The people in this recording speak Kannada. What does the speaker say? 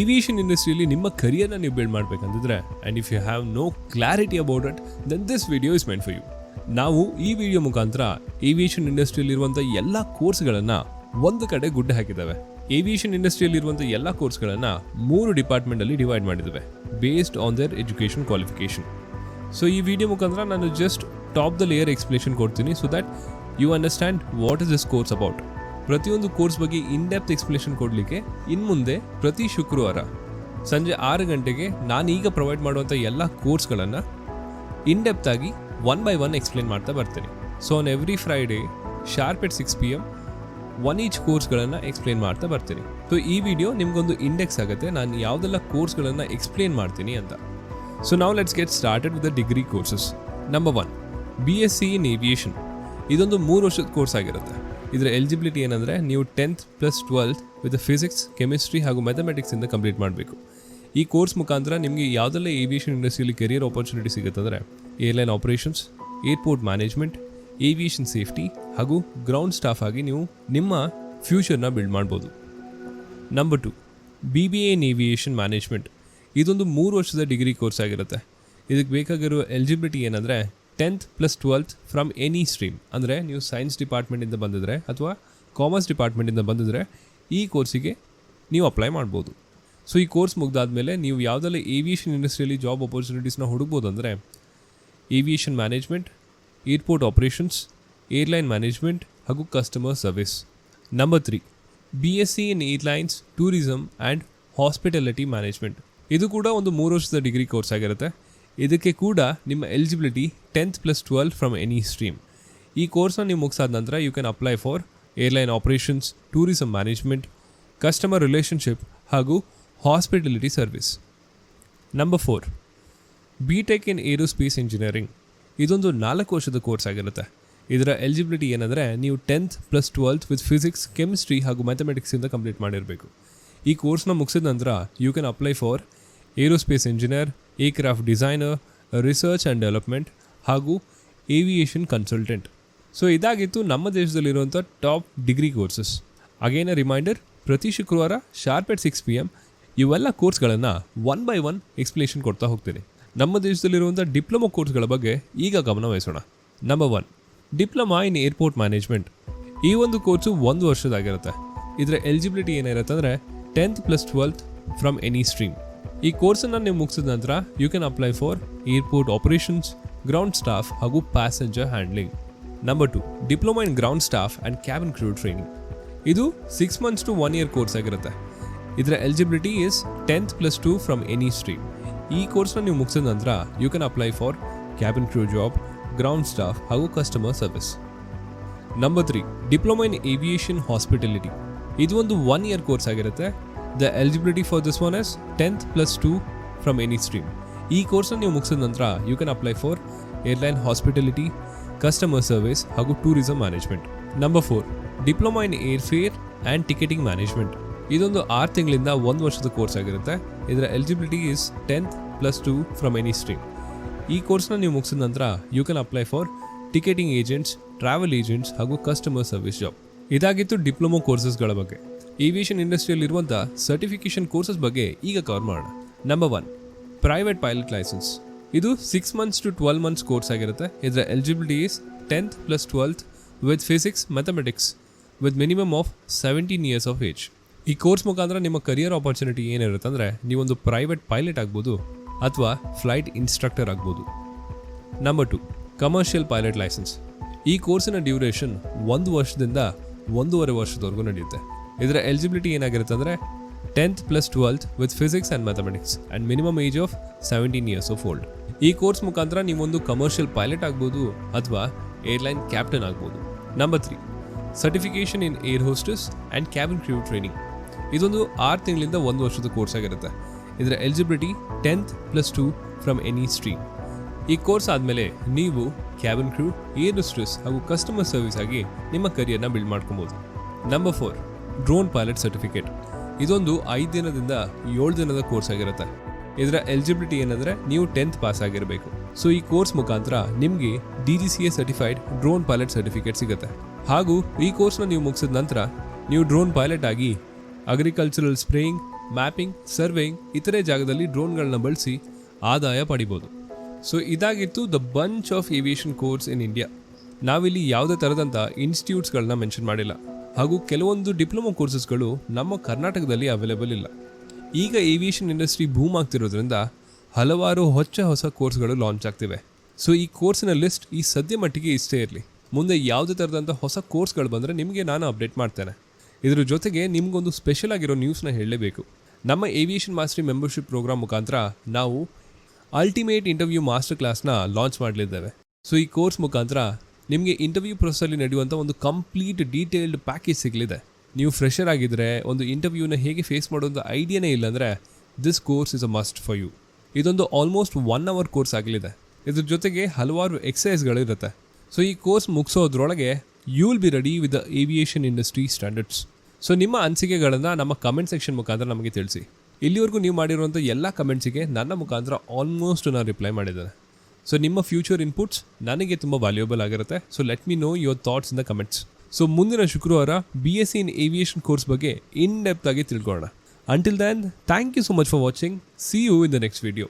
ಏವಿಯೇಷನ್ ಇಂಡಸ್ಟ್ರಿಯಲ್ಲಿ ನಿಮ್ಮ ಕರಿಯರ್ನ ನೀವು ಬಿಲ್ಡ್ ಮಾಡಬೇಕಂತಿದ್ರೆ and if you have no clarity about it then this video is meant for you. ನಾವು ಈ ವಿಡಿಯೋ ಮುಖಾಂತರ ಏವಿಯೇಷನ್ ಇಂಡಸ್ಟ್ರಿಯಲ್ಲಿರುವಂಥ ಎಲ್ಲ ಕೋರ್ಸ್ಗಳನ್ನು ಒಂದು ಕಡೆ ಗುಡ್ಡೆ ಹಾಕಿದ್ದಾವೆ. ಏವಿಯೇಷನ್ ಇಂಡಸ್ಟ್ರಿಯಲ್ಲಿರುವಂಥ ಎಲ್ಲ ಕೋರ್ಸ್ಗಳನ್ನು 3 ಡಿಪಾರ್ಟ್ಮೆಂಟಲ್ಲಿ ಡಿವೈಡ್ ಮಾಡಿದ್ದಾವೆ based on their education qualification. So ಈ ವಿಡಿಯೋ ಮುಖಾಂತರ ನಾನು just top the layer explanation ಕೊಡ್ತೀನಿ so that you understand what is this course about. ಪ್ರತಿಯೊಂದು ಕೋರ್ಸ್ ಬಗ್ಗೆ ಇನ್ ಡೆಪ್ತ್ ಎಕ್ಸ್ಪ್ಲೇಷನ್ ಕೊಡಲಿಕ್ಕೆ ಇನ್ಮುಂದೆ ಪ್ರತಿ ಶುಕ್ರವಾರ ಸಂಜೆ 6 ಗಂಟೆಗೆ ನಾನು ಈಗ ಪ್ರೊವೈಡ್ ಮಾಡುವಂಥ ಎಲ್ಲ ಕೋರ್ಸ್ಗಳನ್ನು ಇನ್ ಡೆಪ್ತ್ ಆಗಿ 1 by 1 ಎಕ್ಸ್ಪ್ಲೇನ್ ಮಾಡ್ತಾ ಬರ್ತೀನಿ. So on every Friday sharp at 6 PM 1 each ಕೋರ್ಸ್ಗಳನ್ನು ಎಕ್ಸ್ಪ್ಲೇನ್ ಮಾಡ್ತಾ ಬರ್ತೀನಿ. ಸೊ ಈ ವಿಡಿಯೋ ನಿಮಗೊಂದು ಇಂಡೆಕ್ಸ್ ಆಗುತ್ತೆ ನಾನು ಯಾವುದೆಲ್ಲ ಕೋರ್ಸ್ಗಳನ್ನು ಎಕ್ಸ್ಪ್ಲೇನ್ ಮಾಡ್ತೀನಿ ಅಂತ. ಸೊ ನಾವು let's get started with the degree courses. Number 1 BSc in aviation. ಇದೊಂದು 3 ವರ್ಷದ ಕೋರ್ಸ್ ಆಗಿರುತ್ತೆ. ಇದರ ಎಲಿಜಿಬಿಲಿಟಿ ಏನಂದರೆ ನೀವು 10th + 12th with physics, chemistry ಹಾಗೂ ಮ್ಯಾಥಮೆಟಿಕ್ಸಿಂದ ಕಂಪ್ಲೀಟ್ ಮಾಡಬೇಕು. ಈ ಕೋರ್ಸ್ ಮುಖಾಂತರ ನಿಮಗೆ ಯಾವುದೆಲ್ಲ ಏವಿಯೇಷನ್ ಇಂಡಸ್ಟ್ರಿಯಲ್ಲಿ ಕೆರಿಯರ್ ಆಪರ್ಚುನಿಟಿ ಸಿಗುತ್ತೆ ಅಂದರೆ airline operations, airport management, aviation safety ಹಾಗೂ ಗ್ರೌಂಡ್ ಸ್ಟಾಫ್ ಆಗಿ ನೀವು ನಿಮ್ಮ ಫ್ಯೂಚರ್ನ ಬಿಲ್ಡ್ ಮಾಡ್ಬೋದು. Number 2 BBA in aviation management. ಇದೊಂದು 3 ವರ್ಷದ ಡಿಗ್ರಿ ಕೋರ್ಸ್ ಆಗಿರುತ್ತೆ. ಇದಕ್ಕೆ ಬೇಕಾಗಿರೋ ಎಲಿಜಿಬಿಲಿಟಿ ಏನಂದರೆ 10th + 12th from any stream. ಅಂದರೆ ನೀವು ಸೈನ್ಸ್ ಡಿಪಾರ್ಟ್ಮೆಂಟಿಂದ ಬಂದಿದ್ರೆ ಅಥವಾ ಕಾಮರ್ಸ್ ಡಿಪಾರ್ಟ್ಮೆಂಟಿಂದ ಬಂದಿದ್ರೆ ಈ ಕೋರ್ಸಿಗೆ ನೀವು ಅಪ್ಲೈ ಮಾಡ್ಬೋದು. ಸೊ ಈ ಕೋರ್ಸ್ ಮುಗ್ದಾದ್ಮೇಲೆ ನೀವು ಯಾವುದೆಲ್ಲ ಏವಿಯೇಷನ್ ಇಂಡಸ್ಟ್ರಿಯಲ್ಲಿ ಜಾಬ್ ಆಪರ್ಚುನಿಟೀಸ್ನ ಹುಡುಕ್ಬೋದು ಅಂದರೆ aviation management, airport operations, airline management ಹಾಗೂ customer service. Number 3 BSc in airlines, tourism and hospitality management. ಇದು ಕೂಡ ಒಂದು 3 ವರ್ಷದ ಡಿಗ್ರಿ ಕೋರ್ಸ್ ಆಗಿರುತ್ತೆ. ಇದಕ್ಕೆ ಕೂಡ ನಿಮ್ಮ eligibility 10th + 12th from any stream. ಈ ಕೋರ್ಸ್ನ ನೀವು ಮುಗಿಸಾದ ನಂತರ you can apply for airline operations, tourism management, customer relationship ಹಾಗೂ hospitality service. Number 4 BTech in aerospace engineering. ಇದೊಂದು 4 ವರ್ಷದ ಕೋರ್ಸ್ ಆಗಿರುತ್ತೆ. ಇದರ ಎಲಿಜಿಬಿಲಿಟಿ ಏನಂದರೆ ನೀವು 10th + 12th with physics, chemistry ಹಾಗೂ ಮ್ಯಾಥಮೆಟಿಕ್ಸಿಂದ ಕಂಪ್ಲೀಟ್ ಮಾಡಿರಬೇಕು. ಈ ಕೋರ್ಸ್ನ ಮುಗಿಸಿದ ನಂತರ you can apply for aerospace engineer, aircraft designer, research and development ಹಾಗೂ ಏವಿಯೇಷನ್ ಕನ್ಸಲ್ಟೆಂಟ್. ಸೊ ಇದಾಗಿತ್ತು ನಮ್ಮ ದೇಶದಲ್ಲಿರುವಂಥ top degree courses. Again reminder, ಪ್ರತಿ ಶುಕ್ರವಾರ ಶಾರ್ಪ್ ಎಟ್ 6 PM ಇವೆಲ್ಲ ಕೋರ್ಸ್ಗಳನ್ನು 1 by 1 ಎಕ್ಸ್ಪ್ಲೇಷನ್ ಕೊಡ್ತಾ ಹೋಗ್ತೀನಿ. ನಮ್ಮ ದೇಶದಲ್ಲಿರುವಂಥ ಡಿಪ್ಲೊಮೊ ಕೋರ್ಸ್ಗಳ ಬಗ್ಗೆ ಈಗ ಗಮನ ವಹಿಸೋಣ. Number 1 diploma in airport management. ಈ ಒಂದು ಕೋರ್ಸು 1 ವರ್ಷದಾಗಿರುತ್ತೆ. ಇದರ ಎಲಿಜಿಬಿಲಿಟಿ ಏನಿರುತ್ತೆ ಅಂದರೆ 10th + 12th from any stream. ಈ ಕೋರ್ಸನ್ನು ನೀವು ಮುಗಿಸಿದ ನಂತರ you can apply for airport operations, ground staff ಹಾಗೂ passenger handling. Number 2 diploma in ground staff and cabin crew training. ಇದು 6 months to 1 year ಕೋರ್ಸ್ ಆಗಿರುತ್ತೆ. ಇದರ eligibility is 10th + 2 from any stream. ಈ ಕೋರ್ಸ್ನ ನೀವು ಮುಗಿಸಿದ ನಂತರ you can apply for cabin crew job, ground staff ಹಾಗೂ customer service. Number 3 diploma in aviation hospitality. ಇದು ಒಂದು 1 year ಕೋರ್ಸ್ ಆಗಿರುತ್ತೆ. The eligibility for this one is 10th + 2 from any stream. ಈ ಕೋರ್ಸ್ನ ನೀವು ಮುಗಿಸಿದ ನಂತರ you can apply for airline hospitality, customer service ಹಾಗೂ tourism management. Number 4 diploma in airfare and ticketing management. ಇದೊಂದು 6 ತಿಂಗಳಿಂದ 1 ವರ್ಷದ ಕೋರ್ಸ್ ಆಗಿರುತ್ತೆ. ಇದರ eligibility is 10th + 2 from any stream. ಈ ಕೋರ್ಸ್ನ ನೀವು ಮುಗಿಸಿದ ನಂತರ you can apply for ticketing agents, travel agents ಹಾಗೂ ಕಸ್ಟಮರ್ ಸರ್ವಿಸ್ ಜಾಬ್. ಇದಾಗಿತ್ತು ಡಿಪ್ಲೊಮೊ ಕೋರ್ಸಸ್ಗಳ ಬಗ್ಗೆ. ಏವಿಯೇಷನ್ ಇಂಡಸ್ಟ್ರಿಯಲ್ಲಿರುವಂಥ ಸರ್ಟಿಫಿಕೇಷನ್ ಕೋರ್ಸಸ್ ಬಗ್ಗೆ ಈಗ ಕವರ್ ಮಾಡೋಣ. Number 1 private pilot licence. ಇದು 6 months to 12 months ಕೋರ್ಸ್ ಆಗಿರುತ್ತೆ. ಇದರ eligibility is 10th + 12th with physics, mathematics with minimum of 17 years of age. ಈ ಕೋರ್ಸ್ ಮುಖಾಂತರ ನಿಮ್ಮ ಕರಿಯರ್ ಆಪರ್ಚುನಿಟಿ ಏನಿರುತ್ತೆ ಅಂದರೆ ನೀವೊಂದು ಪ್ರೈವೇಟ್ ಪೈಲಟ್ ಆಗ್ಬೋದು ಅಥವಾ ಫ್ಲೈಟ್ ಇನ್ಸ್ಟ್ರಕ್ಟರ್ ಆಗ್ಬೋದು. Number 2 commercial pilot licence. ಈ ಕೋರ್ಸಿನ ಡ್ಯೂರೇಷನ್ 1 ವರ್ಷದಿಂದ 1.5 ವರ್ಷದವರೆಗೂ ನಡೆಯುತ್ತೆ. ಇದರ ಎಲಿಜಿಬಿಲಿಟಿ ಏನಾಗಿರುತ್ತೆ ಅಂದರೆ 10th + 12th with physics and mathematics and minimum age of 17 years of old. ಈ ಕೋರ್ಸ್ ಮುಖಾಂತರ ನೀವೊಂದು ಕಮರ್ಷಿಯಲ್ ಪೈಲಟ್ ಆಗ್ಬೋದು ಅಥವಾ ಏರ್ಲೈನ್ ಕ್ಯಾಪ್ಟನ್ ಆಗ್ಬೋದು. Number 3 certification in air hostess and cabin crew training. ಇದೊಂದು 6 ತಿಂಗಳಿಂದ 1 ವರ್ಷದ ಕೋರ್ಸ್ ಆಗಿರುತ್ತೆ. ಇದರ eligibility 10th + 2 from any stream. ಈ ಕೋರ್ಸ್ ಆದಮೇಲೆ ನೀವು ಕ್ಯಾಬಿನ್ ಕ್ರೂ, ಏರ್ ಹೋಸ್ಟೆಸ್ ಹಾಗೂ ಕಸ್ಟಮರ್ ಸರ್ವಿಸ್ ಆಗಿ ನಿಮ್ಮ ಕರಿಯರ್ನ ಬಿಲ್ಡ್ ಮಾಡ್ಕೊಬೋದು. Number 4 drone pilot certificate. ಇದೊಂದು 5 ದಿನದಿಂದ 7 ದಿನದ ಕೋರ್ಸ್ ಆಗಿರುತ್ತೆ. ಇದರ ಎಲಿಜಿಬಿಲಿಟಿ ಏನಂದರೆ ನೀವು 10th ಪಾಸ್ ಆಗಿರಬೇಕು. ಸೊ ಈ ಕೋರ್ಸ್ ಮುಖಾಂತರ ನಿಮಗೆ DGCA certified drone pilot certificate ಸಿಗುತ್ತೆ. ಹಾಗೂ ಈ ಕೋರ್ಸ್ನ ನೀವು ಮುಗಿಸಿದ ನಂತರ ನೀವು ಡ್ರೋನ್ ಪೈಲಟ್ ಆಗಿ ಅಗ್ರಿಕಲ್ಚರಲ್ ಸ್ಪ್ರೇಯಿಂಗ್, ಮ್ಯಾಪಿಂಗ್, ಸರ್ವೇಯಿಂಗ್ ಇತರೆ ಜಾಗದಲ್ಲಿ ಡ್ರೋನ್ಗಳನ್ನ ಬಳಸಿ ಆದಾಯ ಪಡಿಬೋದು. ಸೊ ಇದಾಗಿತ್ತು the bunch of aviation course in India. ನಾವಿಲ್ಲಿ ಯಾವುದೇ ಥರದಂಥ ಇನ್ಸ್ಟಿಟ್ಯೂಟ್ಸ್ಗಳನ್ನ ಮೆನ್ಷನ್ ಮಾಡಿಲ್ಲ, ಹಾಗೂ ಕೆಲವೊಂದು ಡಿಪ್ಲೊಮಾ ಕೋರ್ಸಸ್ಗಳು ನಮ್ಮ ಕರ್ನಾಟಕದಲ್ಲಿ ಅವೈಲೇಬಲ್ ಇಲ್ಲ. ಈಗ ಏವಿಯೇಷನ್ ಇಂಡಸ್ಟ್ರಿ ಬೂಮ್ ಆಗ್ತಿರೋದ್ರಿಂದ ಹಲವಾರು ಹೊಸ ಕೋರ್ಸ್ಗಳು ಲಾಂಚ್ ಆಗ್ತಿವೆ. ಸೊ ಈ ಕೋರ್ಸಿನ ಲಿಸ್ಟ್ ಈ ಸದ್ಯ ಮಟ್ಟಿಗೆ ಇಷ್ಟೇ ಇರಲಿ. ಮುಂದೆ ಯಾವುದೇ ಥರದಂಥ ಹೊಸ ಕೋರ್ಸ್ಗಳು ಬಂದರೆ ನಿಮಗೆ ನಾನು ಅಪ್ಡೇಟ್ ಮಾಡ್ತೇನೆ. ಇದ್ರ ಜೊತೆಗೆ ನಿಮಗೊಂದು ಸ್ಪೆಷಲ್ ಆಗಿರೋ ನ್ಯೂಸ್ನ ಹೇಳಲೇಬೇಕು. ನಮ್ಮ ಏವಿಯೇಷನ್ ಮಾಸ್ಟರಿ ಮೆಂಬರ್ಶಿಪ್ ಪ್ರೋಗ್ರಾಮ್ ಮುಖಾಂತರ ನಾವು ಅಲ್ಟಿಮೇಟ್ ಇಂಟರ್ವ್ಯೂ ಮಾಸ್ಟರ್ ಕ್ಲಾಸ್ನ ಲಾಂಚ್ ಮಾಡಲಿದ್ದೇವೆ. ಸೊ ಈ ಕೋರ್ಸ್ ಮುಖಾಂತರ ನಿಮಗೆ ಇಂಟರ್ವ್ಯೂ ಪ್ರೊಸೆಸ್ಸಲ್ಲಿ ನಡೆಯುವಂಥ ಒಂದು ಕಂಪ್ಲೀಟ್ ಡೀಟೇಲ್ಡ್ ಪ್ಯಾಕೇಜ್ ಸಿಗಲಿದೆ. ನೀವು ಫ್ರೆಷರ್ ಆಗಿದ್ದರೆ, ಒಂದು ಇಂಟರ್ವ್ಯೂನ ಹೇಗೆ ಫೇಸ್ ಮಾಡೋದು ಐಡಿಯಾನೇ ಇಲ್ಲಾಂದರೆ this course is a must for you. ಇದೊಂದು ಆಲ್ಮೋಸ್ಟ್ 1 hour ಕೋರ್ಸ್ ಆಗಲಿದೆ. ಇದ್ರ ಜೊತೆಗೆ ಹಲವಾರು ಎಕ್ಸಸೈಸ್ಗಳಿರುತ್ತೆ. ಸೊ ಈ ಕೋರ್ಸ್ ಮುಗಿಸೋದ್ರೊಳಗೆ you will be ready with the aviation industry standards. So ನಿಮ್ಮ ಅನಿಸಿಕೆಗಳನ್ನು ನಮ್ಮ ಕಮೆಂಟ್ ಸೆಕ್ಷನ್ ಮುಖಾಂತರ ನಮಗೆ ತಿಳಿಸಿ. ಇಲ್ಲಿವರೆಗೂ ನೀವು ಮಾಡಿರುವಂಥ ಎಲ್ಲ ಕಮೆಂಟ್ಸಿಗೆ ನನ್ನ ಮುಖಾಂತರ ಆಲ್ಮೋಸ್ಟ್ ನಾನು ರಿಪ್ಲೈ ಮಾಡಿದ್ದೇನೆ. ಸೊ ನಿಮ್ಮ ಫ್ಯೂಚರ್ ಇನ್ಪುಟ್ಸ್ ನನಗೆ ತುಂಬ ವ್ಯಾಲ್ಯೂಯಬಲ್ ಆಗಿರುತ್ತೆ. So let me know your thoughts in the comments. So ಮುಂದಿನ ಶುಕ್ರವಾರ BSc ಇನ್ ಏವಿಯೇಷನ್ ಕೋರ್ಸ್ ಬಗ್ಗೆ ಇನ್ ಡೆಪ್ತ್ ಆಗಿ ತಿಳ್ಕೊಳ್ಳೋಣ. Until then, thank you so much for watching. See you in the next video.